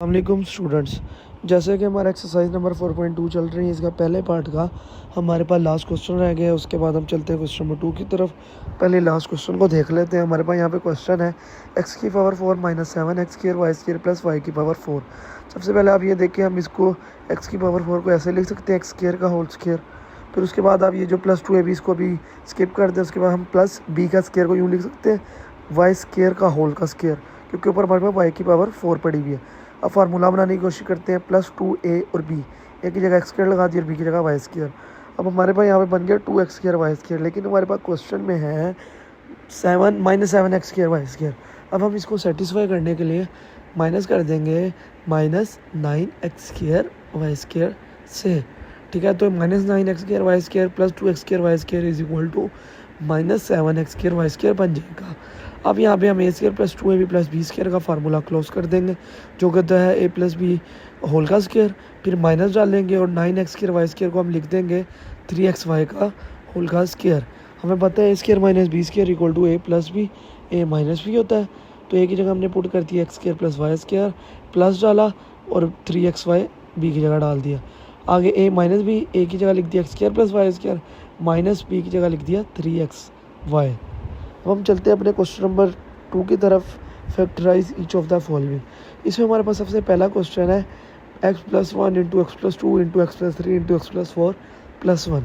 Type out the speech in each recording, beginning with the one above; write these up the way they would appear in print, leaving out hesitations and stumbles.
अस्सलाम स्टूडेंट्स, जैसे कि हमारा एक्सरसाइज नंबर 4.2 चल रही है। इसका पहले पार्ट का हमारे पास लास्ट क्वेश्चन रह गया है। उसके बाद हम चलते हैं क्वेश्चन नंबर 2 की तरफ। पहले लास्ट क्वेश्चन को देख लेते हैं। हमारे पास यहाँ पे क्वेश्चन है x की power 4 minus 7 X square Y square plus Y की पावर 4। सबसे पहले आप ये देखिए, हम इसको x की पावर 4 को ऐसे लिख सकते हैं, एक्स स्क्र का होल स्क्र। फिर उसके बाद आप ये जो प्लस 2 है भी इसको भी स्किप कर दें। उसके बाद हम प्लस b का स्क्र को यूँ लिख सकते हैं, वाई स्क्र का होल का स्क्र, क्योंकि ऊपर हमारे पास वाई की पावर 4 पड़ी हुई है। अब फार्मूला बनाने की कोशिश करते हैं। प्लस 2a और b, ए की जगह एक्स स्क्र लगा दिया और b की जगह वाई स्क्र। अब हमारे पास यहाँ पे बन गया 2x स्क्र वाई स्क्र, लेकिन हमारे पास क्वेश्चन में है 7 एक्स स्क्र वाई स्क्र। अब हम इसको सेटिस्फाई करने के लिए माइनस कर देंगे -9x स्क्र वाई स्क्र से। ठीक है, तो -9x square Y square plus 2x square Y square is equal to -7x square Y square बन जाएगा। अब यहाँ पे हम a square plus 2ab plus b square का फार्मूला क्लोज कर देंगे, जो कहता है a प्लस बी होल का स्क्र। फिर माइनस डालेंगे और 9x स्क्र वाई स्क्र को हम लिख देंगे 3xy का होल का स्क्र। हमें पता है a square minus B square equal to a plus B, a minus B होता है। तो a की जगह हमने पुट कर दिया X square plus Y square, plus डाला और 3xy b की जगह डाल दिया। आगे a माइनस बी, a की जगह लिख दिया X square plus Y square, minus b की जगह लिख दिया 3xy। अब हम चलते हैं अपने क्वेश्चन नंबर 2 की तरफ। Factorise each of the following. इसमें हमारे पास सबसे पहला क्वेश्चन है x plus 1 into X plus 2 into X plus 3 into X plus 4 plus 1।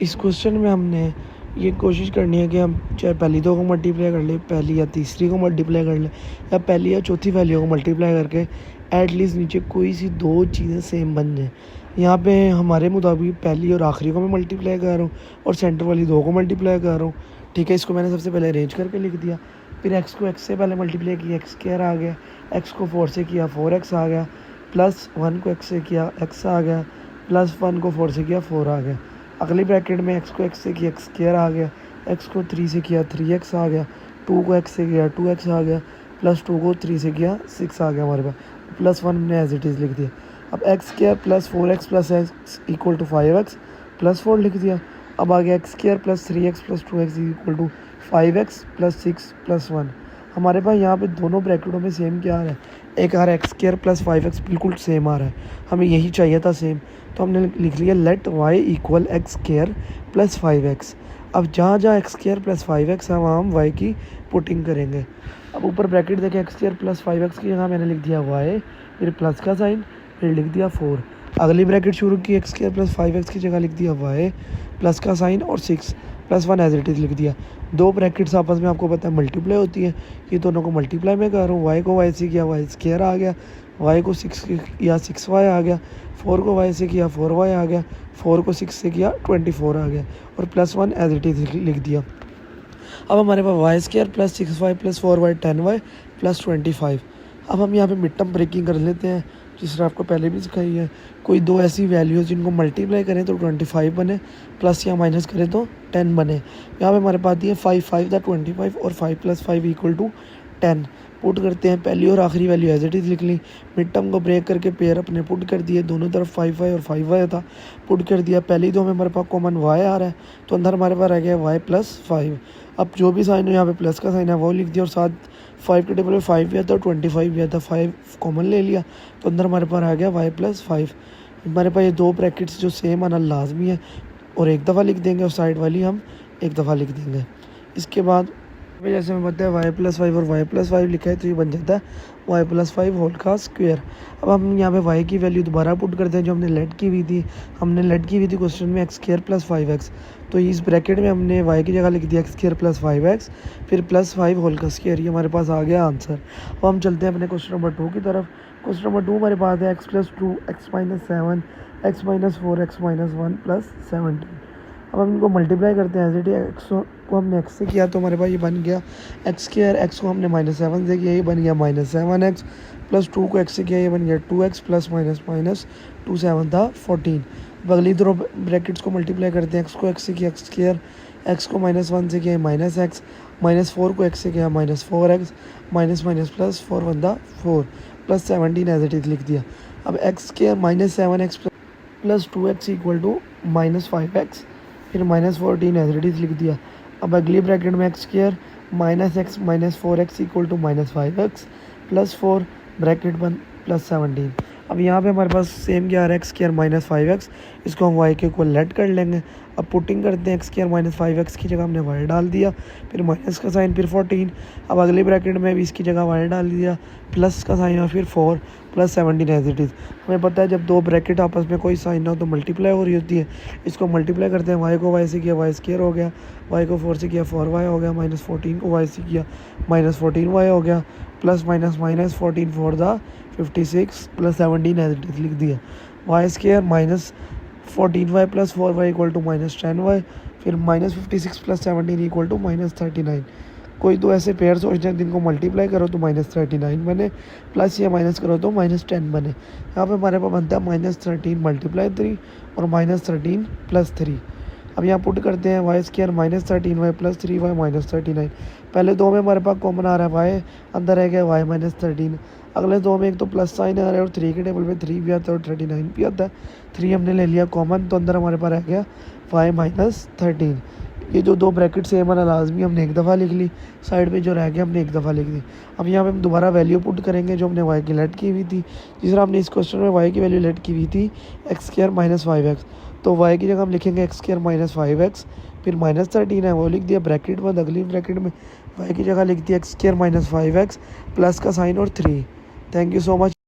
इस क्वेश्चन में हमने ये कोशिश करनी है कि हम चाहे पहली दो को मल्टीप्लाई कर ले, पहली या तीसरी को मल्टीप्लाई कर ले, या पहली या चौथी वैल्यू को मल्टीप्लाई करके एटलीस्ट नीचे कोई सी दो चीज़ें सेम बन जाए। यहाँ पे हमारे मुताबिक पहली और आखिरी को मैं मल्टीप्लाई कर रहा हूँ और सेंटर वाली दो को मल्टीप्लाई कर रहा हूँ। ठीक है, इसको मैंने सबसे पहले अरेंज करके लिख दिया। फिर एक्स को एक्स से पहले मल्टीप्लाई किया, एक्स स्क्वायर आ गया। एक्स को 4 से किया, 4x आ गया। प्लस 1 को एक्स से किया, एक्स आ गया। प्लस 1 को 4 से किया, 4 आ गया। अगली ब्रैकेट में एक्स को एक्स से किया, एक्स स्क्वायर आ गया। एक्स को 3 से किया, 3x आ गया। 2 को एक्स से किया, 2x आ गया। प्लस 2 को 3 से किया, 6 आ गया हमारे पास। प्लस 1 हमने एज इट इज़ लिख दिया। अब X square plus 4x plus X equal to 5x plus 4 लिख दिया। अब आ गया X square plus 3x plus 2x equal to 5x plus 6 plus 1। हमारे पास यहाँ पे दोनों ब्रैकेटों में सेम क्या आ रहा है, एक आ रहा है एक्स स्क्वायर प्लस 5x, बिल्कुल सेम आ रहा है। हमें यही चाहिए था सेम, तो हमने लिख लिया let y equal x square plus 5x। अब जहाँ जहाँ एक्स स्क्वायर प्लस 5x है वहाँ हम y की पुटिंग करेंगे। अब ऊपर ब्रैकेट देखें, एक्स स्क्वायर प्लस 5x की जगह मैंने लिख दिया y, फिर प्लस का साइन, फिर लिख दिया 4। अगली ब्रैकेट शुरू की, एक्स स्क्वायर प्लस 5x की जगह लिख दिया y, प्लस का साइन और 6 प्लस 1 एज इट इज़ लिख दिया। दो ब्रैकेट्स आपस में आपको पता है मल्टीप्लाई होती है, ये दोनों को मल्टीप्लाई में कर रहा हूँ। y को y से किया, y स्क्वायर आ गया। y को 6 किया, 6y आ गया। 4 को y से किया, 4y आ गया। 4 को 6 से किया, 24 आ गया। और प्लस 1 एज इट इज़ लिख दिया। अब हमारे पास y square plus 6y plus 4y 10y plus 25। अब हम यहाँ पे मिड टर्म ब्रेकिंग कर लेते हैं, जिस तरह आपको पहले भी सिखाई है। कोई दो ऐसी वैल्यूज़ जिनको मल्टीप्लाई करें तो 25 बने, प्लस या माइनस करें तो 10 बने। यहाँ पे हमारे पास दिए 5 5 द 25 और 5 प्लस 5 इक्वल टू 10। पुट करते हैं, पहली और आखिरी वैल्यू एज इट इज़ लिख ली। मिड टर्म को ब्रेक करके पेयर अपने पुट कर दिए, दोनों तरफ 5y और 5y था, पुट कर दिया। पहली दो में हमारे पास कॉमन y आ रहा है, तो अंदर हमारे पास रह गया y प्लस 5। अब जो भी साइन हो, यहाँ पे प्लस का साइन है वो लिख दिया, और साथ 5 के टेबल में 5 भी आता है और 25 भी आता है। 5 कॉमन ले लिया, तो अंदर हमारे पास आ गया y प्लस 5। हमारे पास ये दो ब्रैकेट्स जो सेम आना लाजमी है, और एक दफ़ा लिख देंगे और साइड वाली हम एक दफ़ा लिख देंगे। इसके बाद जैसे हमें पता है y प्लस 5 और y प्लस 5 लिखा है, तो ये बन जाता है y प्लस 5 होल का स्क्वायर। अब हम यहाँ पे y की वैल्यू दोबारा पुट करते हैं, जो हमने लेट की हुई थी। हमने लेट की हुई थी क्वेश्चन में एक्स स्क्वायर प्लस 5x, तो इस ब्रैकेट में हमने y की जगह लिख दिया एक्स स्क्वायर प्लस 5x, फिर प्लस 5 होल का स्क्वायर। ये हमारे पास आ गया आंसर। अब हम चलते हैं अपने क्वेश्चन नंबर 2 की तरफ। क्वेश्चन नंबर 2 हमारे पास है x plus 2 x minus 7 x minus 4 x minus 1 plus 17। अब हम इनको मल्टीप्लाई करते हैं। एज इट एक्स को हमने एक्स से किया, तो हमारे पास ये बन गया एक्स स्क्वायर। एक्स को हमने -7 से किया, ये बन गया -7x। प्लस 2 को एक्स से किया, ये बन गया 2x प्लस माइनस माइनस 2 7 था 14। अब अगली दोनों ब्रैकेट्स को मल्टीप्लाई करते हैं। एक्स को एक्स से किया एक्स स्क्वायर, एक्स को -1 से किया -x, -4 को एक्स से किया -4x, माइनस माइनस प्लस 4 1 था 4 प्लस 17 एज इट इज़ लिख दिया। अब X square -7x plus 2x equal to -5x, फिर -14 एज इट इज़ लिख दिया। अब अगली ब्रैकेट में X square -x -4x equal to -5x plus 4 bracket बंद प्लस 17। अब यहाँ पे हमारे पास सेम क्या आ रहा है, एक्स स्क्वायर माइनस 5x, इसको हम y के इक्वल लेट कर लेंगे। अब पुटिंग करते हैं, एक्स स्क्वायर माइनस 5x की जगह हमने y डाल दिया, फिर माइनस का साइन, फिर 14। अब अगली ब्रैकेट में भी इसकी जगह y डाल दिया, प्लस का साइन और फिर 4 प्लस 17 एज इट इज़। हमें पता है जब दो ब्रैकेट आपस में कोई साइन ना हो तो मल्टीप्लाई हो रही होती है। इसको मल्टीप्लाई करते हैं, y को y से किया y स्क्वायर हो गया, y को 4 से किया 4y हो गया, माइनस 14 को y से किया माइनस 14y हो गया, प्लस माइनस माइनस 14 4 दा 56 प्लस 17 एज इट इज़ लिख दिया। Y square minus 14y plus 4y equal to minus 10y, फिर minus 56 plus 17 equal to minus 39। कोई तो ऐसे पेयर सोचते हैं जिनको मल्टीप्लाई करो तो माइनस 39 बने, प्लस या माइनस करो तो माइनस 10 बने। यहाँ पे हमारे पास बनता है माइनस 13 मल्टीप्लाई 3 और माइनस 13 प्लस 3। अब यहाँ पुट करते हैं y square minus 13y plus 3y minus 39। पहले दो में हमारे पास कॉमन आ रहा है वाई, अंदर रह गया वाई माइनस 13। अगले दो में एक तो प्लस साइन आ रहा है और 3 के टेबल पे 3 भी आता है और 39 भी आता है। 3 हमने ले लिया कॉमन, तो अंदर हमारे पास रह गया वाई माइनस 13। ये जो दो ब्रैकेट सेम है लाजमी हमने एक दफ़ा लिख ली, साइड पे जो रह गया हमने एक दफ़ा लिख दी। अब यहाँ पे हम दोबारा वैल्यू पुट करेंगे जो हमने वाई की लेट की हुई थी। जिस तरह हमने इस क्वेश्चन में वाई की वैल्यू लेट की हुई थी एक्स स्क्वायर माइनस 5x, तो वाई की जगह हम लिखेंगे एक्स स्क्वायर माइनस 5x, फिर माइनस 13 है वो लिख दिया ब्रैकेट बंद। अगली ब्रैकेट में वाई की जगह लिख दिया x square minus 5x plus का साइन और 3। Thank you so much.